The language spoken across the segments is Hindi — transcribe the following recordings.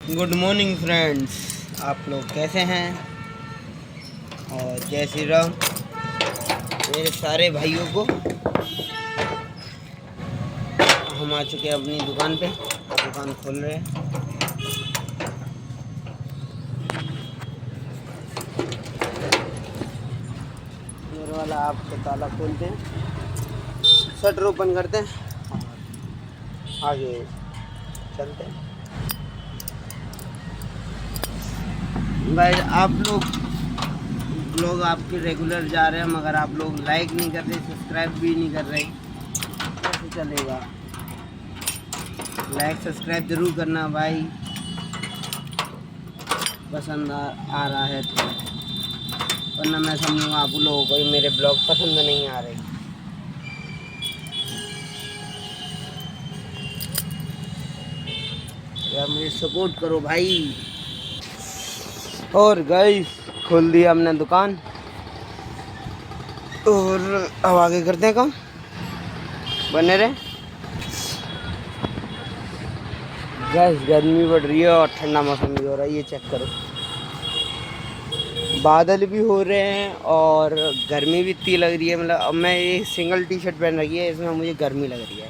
गुड मॉर्निंग फ्रेंड्स, आप लोग कैसे हैं? और जय श्री राम मेरे सारे भाइयों को। हम आ चुके हैं अपनी दुकान पे, दुकान खोल रहे हैं। मेरे वाला आपको ताला खोलते हैं, शटर ओपन करते हैं, आगे चलते हैं। गाइस, आप लोग आपके रेगुलर जा रहे हैं, मगर आप लोग लाइक नहीं कर रहे, सब्सक्राइब भी नहीं कर रहे, कैसे चलेगा? लाइक सब्सक्राइब जरूर करना भाई, पसंद आ रहा है तो, वरना मैं समझूंगा आप लोगों को मेरे ब्लॉग पसंद नहीं आ रहे। यार मुझे सपोर्ट करो भाई। और गाइस, खोल दिया हमने दुकान और अब आगे करते हैं काम, बने रहे। गाइस, गर्मी बढ़ रही है और ठंडा मौसम भी हो रहा है, ये चेक करो। बादल भी हो रहे हैं और गर्मी भी इतनी लग रही है। मतलब अब मैं ये सिंगल टी शर्ट पहन रखी है, इसमें मुझे गर्मी लग रही है।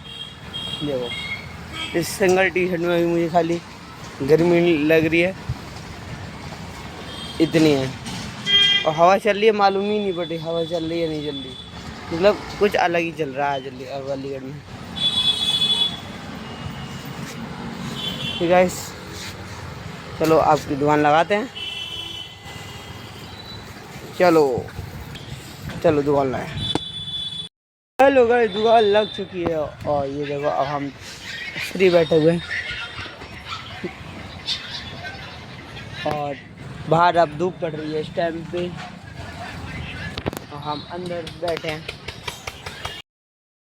देखो, इस सिंगल टी शर्ट में भी मुझे खाली गर्मी लग रही है, इतनी है। और हवा चल रही है, मालूम ही नहीं पड़ी हवा चल रही है नहीं चल रही, मतलब कुछ अलग ही चल रहा है जल्दी अलीगढ़ में। ठीक है, चलो आपकी दुकान लगाते हैं। चलो दुकान लगाए। हेलो गाइस, दुकान लग चुकी है और ये देखो अब हम फ्री बैठे हुए हैं और बाहर अब धूप पड़ रही है इस टाइम पे, और हम अंदर बैठे हैं।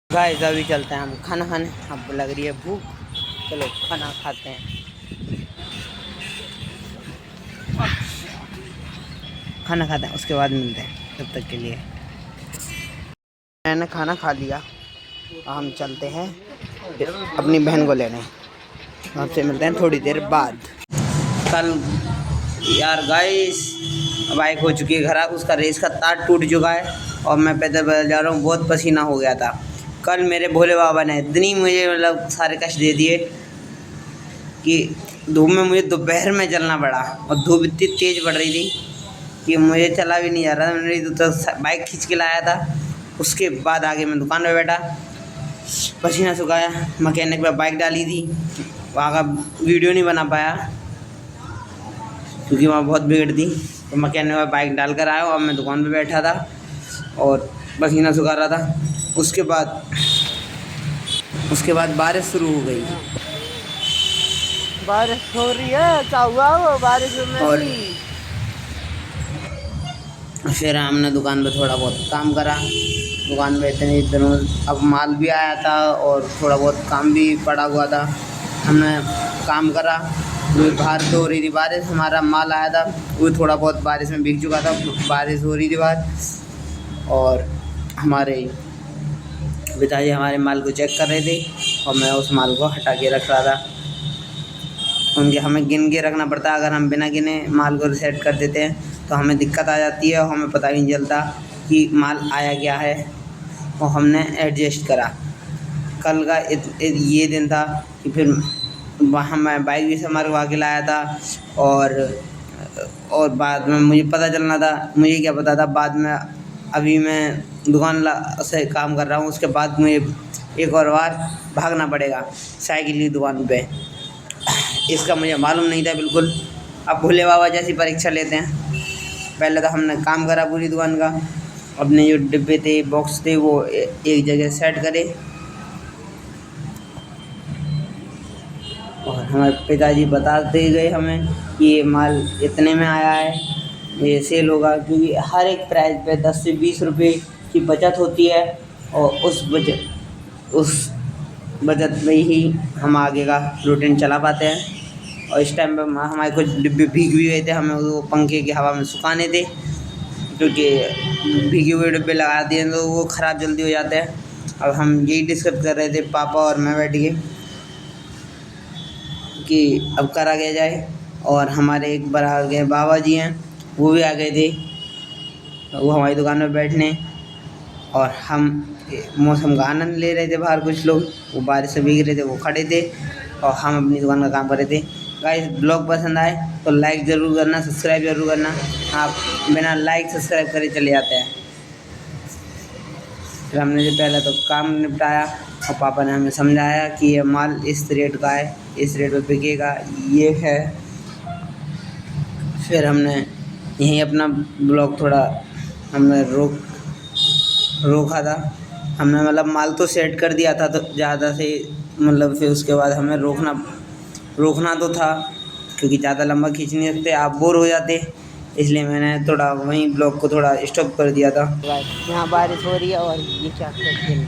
गाइस, अभी चलते हैं हम खाना खाने, अब लग रही है भूख, चलो खाना खाते हैं। खाना खाते हैं, उसके बाद मिलते हैं। तब तक के लिए मैंने खाना खा लिया, हम चलते हैं अपनी बहन को लेने। आपसे मिलते हैं थोड़ी देर बाद। कल यार गाइस, बाइक हो चुकी है खराब, उसका रेस का तार टूट चुका है और मैं पैदल जा रहा हूँ, बहुत पसीना हो गया था। कल मेरे भोले बाबा ने इतनी मुझे मतलब सारे कष्ट दे दिए कि धूप में मुझे दोपहर में चलना पड़ा, और धूप इतनी तेज़ बढ़ रही थी कि मुझे चला भी नहीं जा रहा था। मैंने तो बाइक खींच के लाया था, उसके बाद आगे मैं दुकान पे बैठा, पसीना सुखाया, मैकेनिक पे बाइक डाली थी, वहाँ का वीडियो नहीं बना पाया क्योंकि वहाँ बहुत भीड़ थी। तो मैकेनिक पे बाइक डाल कर आया और मैं दुकान पे बैठा था और पसीना सुखा रहा था। उसके बाद बारिश शुरू हो गई। बारिश हो रही है, क्या हुआ वो बारिश में? और फिर हमने दुकान पे थोड़ा बहुत काम करा। दुकान पे इतने दिनों अब माल भी आया था और थोड़ा बहुत काम भी पड़ा हुआ था, हमने काम करा। बाहर तो हो रही थी बारिश, हमारा माल आया था वो थोड़ा बहुत बारिश में भीग चुका था, बारिश हो रही थी बाहर। और हमारे पिताजी हमारे माल को चेक कर रहे थे और मैं उस माल को हटा के रख रहा था। उनके हमें गिन के रखना पड़ता है, अगर हम बिना गिने माल को रिसेट कर देते हैं तो हमें दिक्कत आ जाती है और हमें पता भी नहीं चलता कि माल आया क्या है, और हमने एडजस्ट करा। कल का ये दिन था कि फिर वहाँ मैं बाइक भी संभालवा के लाया था, और बाद में मुझे पता चलना था, मुझे क्या पता था बाद में। अभी मैं दुकान से काम कर रहा हूँ, उसके बाद मुझे एक और बार भागना पड़ेगा साइकिल की दुकान पे, इसका मुझे मालूम नहीं था बिल्कुल। अब भोले बाबा जैसी परीक्षा लेते हैं। पहले तो हमने काम करा पूरी दुकान का, अपने जो डिब्बे थे बॉक्स थे वो एक जगह सेट करे, और हमारे पिताजी बताते गए हमें कि ये माल इतने में आया है, ये सेल होगा, क्योंकि हर एक प्राइस पे 10 से 20 रुपये की बचत होती है, और उस बचत में ही हम आगे का रूटीन चला पाते हैं। और इस टाइम पे हमारे कुछ डिब्बे भीग भी गए थे, हमें वो पंखे की हवा में सुखाने थे, क्योंकि भीगे हुए डिब्बे लगा दिए तो वो ख़राब जल्दी हो जाते हैं। अब हम यही डिस्कस कर रहे थे पापा और मैं बैठ के कि अब करा गया जाए। और हमारे एक बाहर गए बाबा जी हैं, वो भी आ गए थे, वो हमारी दुकान में बैठने। और हम मौसम का आनंद ले रहे थे। बाहर कुछ लोग वो बारिश से भीग रहे थे, वो खड़े थे और हम अपनी दुकान का काम कर रहे थे। गाइस ब्लॉग पसंद आए तो लाइक ज़रूर करना, सब्सक्राइब ज़रूर करना। आप बिना लाइक सब्सक्राइब करे चले जाते हैं। फिर हमने जो पहले तो काम निपटाया और पापा ने हमें समझाया कि ये माल इस रेट का है, इस रेट पे बिकेगा, ये है। फिर हमने यहीं अपना ब्लॉग थोड़ा हमने रोका था। हमने मतलब माल तो सेट कर दिया था, तो ज़्यादा से मतलब फिर उसके बाद हमें रोकना तो था, क्योंकि ज़्यादा लंबा खींच नहीं सकते, आप बोर हो जाते। इसलिए मैंने थोड़ा वहीं ब्लॉग को थोड़ा स्टॉप कर दिया था। यहाँ बारिश हो रही है और ये क्या खेल रहे हैं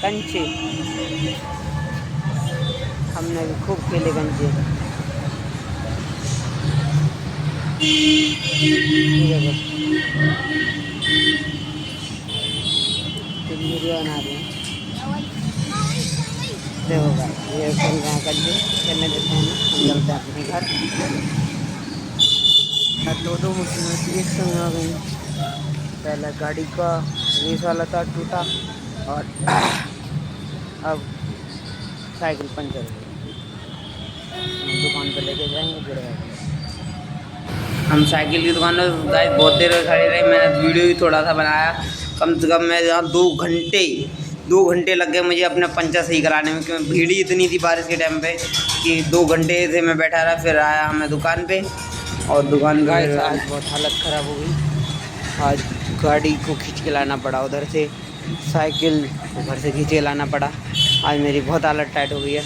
कंचे। हमने भी खूब खेले कंचे। वीडियो बना रहे हैं, देखो भाई ये खेल रहे हैं कंचे। खेलने देते हैं, हम चलते हैं अपने घर। दो मुसीबत एक संग आ गई। पहला गाड़ी का रेस वाला तार टूटा और अब साइकिल पंचर हो गई। हम दुकान पर लेके जाएंगे गिरेगा। हम साइकिल की दुकान पर गाइस बहुत देर खड़े रहे। मैंने वीडियो भी थोड़ा सा बनाया। कम से कम मैं यहाँ 2 घंटे लग गए मुझे अपना पंचर सही कराने में, क्योंकि भीड़ ही इतनी थी बारिश के टाइम पे कि 2 घंटे से मैं बैठा रहा। फिर आया हमें दुकान पे और दुकान का आज बहुत हालत ख़राब हो गई। आज गाड़ी को खींच के लाना पड़ा, उधर से साइकिल उधर से खींच के लाना पड़ा। आज मेरी बहुत हालत टाइट हो गई है।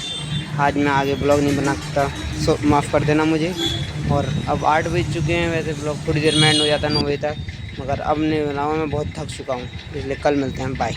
आज मैं आगे ब्लॉग नहीं बना सकता, सो माफ़ कर देना मुझे। और अब 8 बज चुके हैं, वैसे ब्लॉग थोड़ी देर में एंड हो जाता है 9 बजे तक, मगर अब नहीं बनाऊँ, मैं बहुत थक चुका हूँ। इसलिए कल मिलते हैं, बाय।